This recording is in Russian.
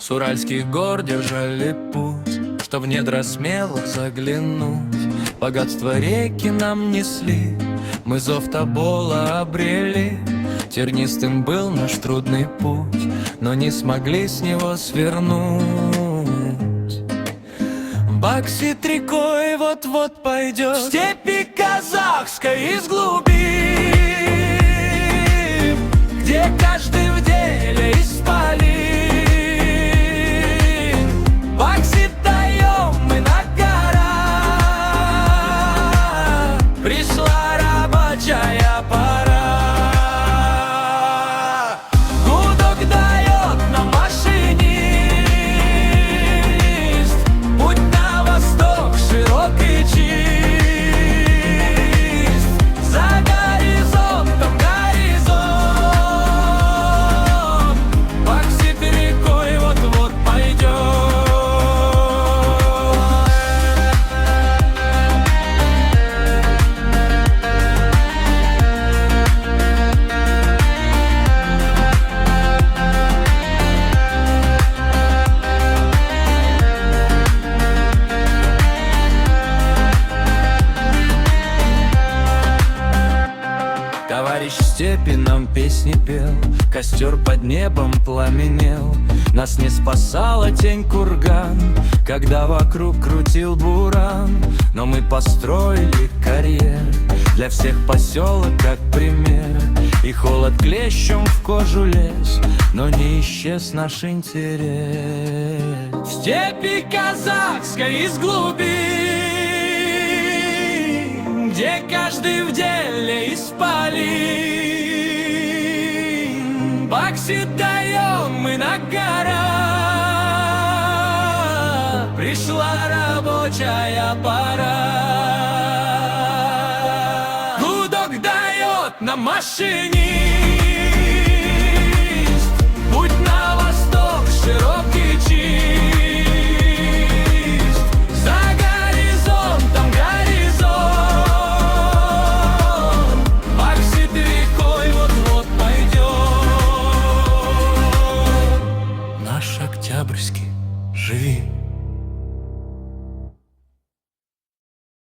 С уральских гор держали путь, что в недра смело заглянуть. Богатство реки нам несли, мы зов Тобола обрели. Тернистым был наш трудный путь, но не смогли с него свернуть. Боксит рекой вот-вот пойдет в степи казахской из глубин, где каждый в деле исполин. Боксит даем мы на гора, пришла рабочая пора. Гудок дает нам машинист, путь на восток широкий чист. За горизонтом горизонт, боксит рекой вот-вот пойдет. Товарищ в степи нам песни пел, костер под небом пламенел. Нас не спасала тень курган, когда вокруг крутил буран. Но мы построили карьер для всех поселок как пример. И холод клещом в кожу лез, но не исчез наш интерес. В степи казахской из глубин, где каждый в деле исполин. Боксит даем мы на гора, пришла рабочая пора. Гудок дает нам машинист,